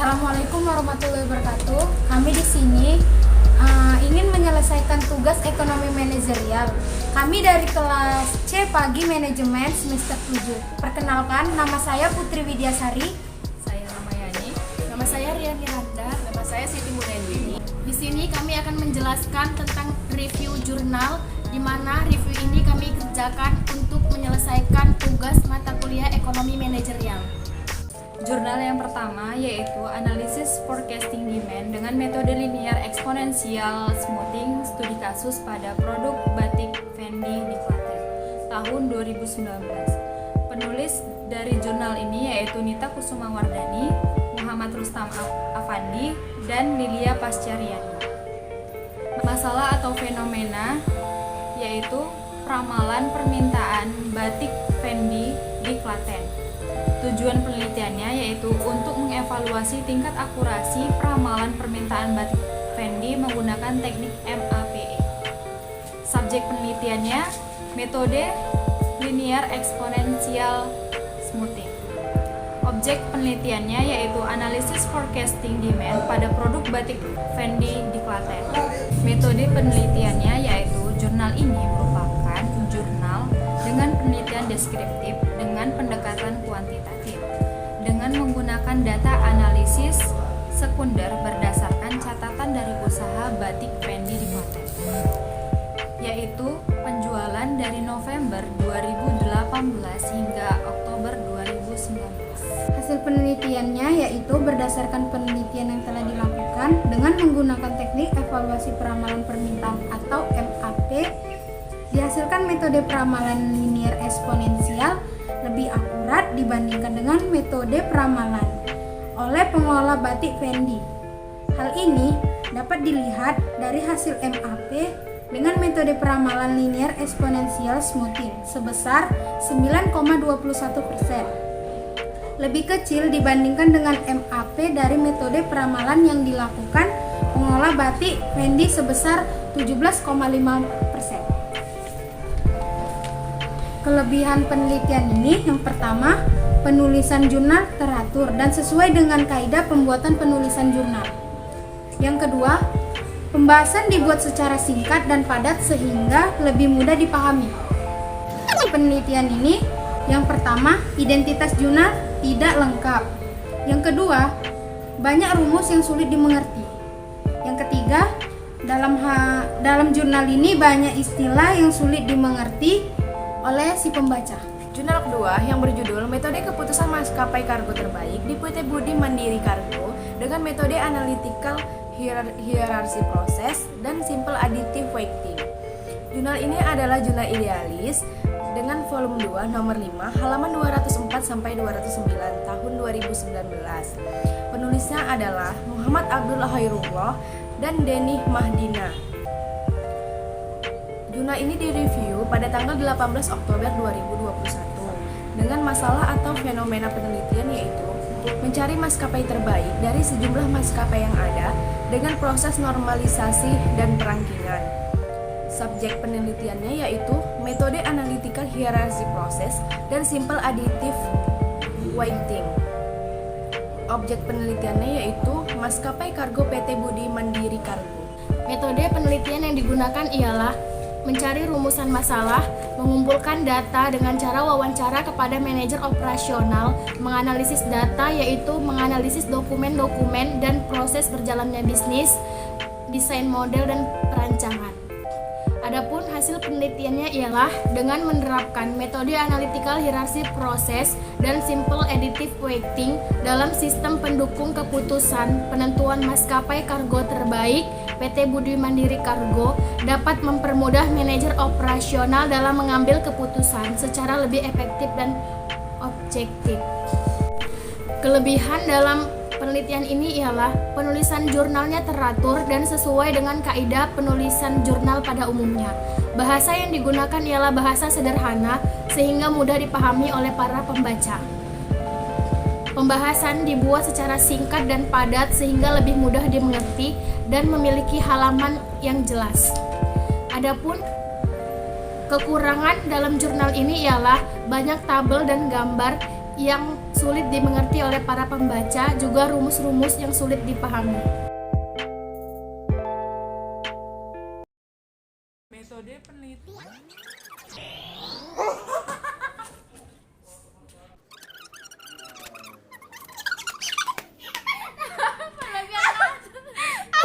Assalamualaikum warahmatullahi wabarakatuh. Kami di sini ingin menyelesaikan tugas ekonomi manajerial. Kami dari kelas C Pagi Manajemen semester 7. Perkenalkan, nama saya Putri Widyasari. Saya Ramayani. Nama saya Rian Miranda. Nama saya Siti Munendini. Di sini kami akan menjelaskan tentang review jurnal, di mana review ini kami kerjakan untuk menyelesaikan tugas mata kuliah ekonomi manajerial. Jurnal yang pertama yaitu Analisis Forecasting Demand dengan metode linear exponential smoothing studi kasus pada produk batik Fendi di Klaten tahun 2019. Penulis dari jurnal ini yaitu Nita Kusumawardani, Muhammad Rustam Afandi, dan Lilia Pascaryani. Masalah atau fenomena yaitu ramalan permintaan batik Fendi di Klaten. Tujuan penelitiannya yaitu untuk mengevaluasi tingkat akurasi peramalan permintaan batik Fendi menggunakan teknik MAPE. Subjek penelitiannya metode linear exponential smoothing. Objek penelitiannya yaitu analisis forecasting demand pada produk batik Fendi di Klaten. Metode penelitiannya yaitu jurnal ini merupakan jurnal dengan penelitian deskriptif dengan pendekatan kuantitatif dengan menggunakan data analisis sekunder berdasarkan catatan dari usaha batik Fendi di Klaten, yaitu penjualan dari November 2018 hingga Oktober 2019. Hasil penelitiannya yaitu berdasarkan penelitian yang telah dilakukan dengan menggunakan teknik evaluasi peramalan permintaan atau MAP, dihasilkan metode peramalan linear eksponensial lebih akurat dibandingkan dengan metode peramalan oleh pengelola batik Fendi. Hal ini dapat dilihat dari hasil MAP dengan metode peramalan linear eksponensial smoothing sebesar 9,21%. Lebih kecil dibandingkan dengan MAP dari metode peramalan yang dilakukan pengelola batik Fendi sebesar 17,5%. Kelebihan penelitian ini yang pertama, penulisan jurnal teratur dan sesuai dengan kaidah pembuatan penulisan jurnal. Yang kedua, pembahasan dibuat secara singkat dan padat sehingga lebih mudah dipahami. Penelitian ini yang pertama, identitas jurnal tidak lengkap. Yang kedua, banyak rumus yang sulit dimengerti. Yang ketiga, dalam jurnal ini banyak istilah yang sulit dimengerti oleh si pembaca. Jurnal kedua yang berjudul Metode Keputusan Maskapai Kargo Terbaik di PT Budi Mandiri Kargo dengan metode analytical hierarchy process dan simple additive weighting. Jurnal ini adalah jurnal idealis dengan volume 2 nomor 5 halaman 204 sampai 209 tahun 2019. Penulisnya adalah Muhammad Abdul Khairullah dan Deni Mahdina. Jurnal ini direview pada tanggal 18 Oktober 2021 dengan masalah atau fenomena penelitian yaitu mencari maskapai terbaik dari sejumlah maskapai yang ada dengan proses normalisasi dan perangkingan. Subjek penelitiannya yaitu metode analytical hierarchy process dan simple additive weighting. Objek penelitiannya yaitu maskapai kargo PT Budi Mandiri Kargo. Metode penelitian yang digunakan ialah mencari rumusan masalah, mengumpulkan data dengan cara wawancara kepada manajer operasional, menganalisis data yaitu menganalisis dokumen-dokumen dan proses berjalannya bisnis, desain model dan perancangan. Adapun hasil penelitiannya ialah dengan menerapkan metode analytical hierarchy process dan simple additive weighting dalam sistem pendukung keputusan penentuan maskapai kargo terbaik PT Budi Mandiri Kargo dapat mempermudah manajer operasional dalam mengambil keputusan secara lebih efektif dan objektif. Kelebihan dalam penelitian ini ialah penulisan jurnalnya teratur dan sesuai dengan kaidah penulisan jurnal pada umumnya. Bahasa yang digunakan ialah bahasa sederhana sehingga mudah dipahami oleh para pembaca. Pembahasan dibuat secara singkat dan padat sehingga lebih mudah dimengerti dan memiliki halaman yang jelas. Adapun kekurangan dalam jurnal ini ialah banyak tabel dan gambar yang sulit dimengerti oleh para pembaca, juga rumus-rumus yang sulit dipahami. Metode penelitian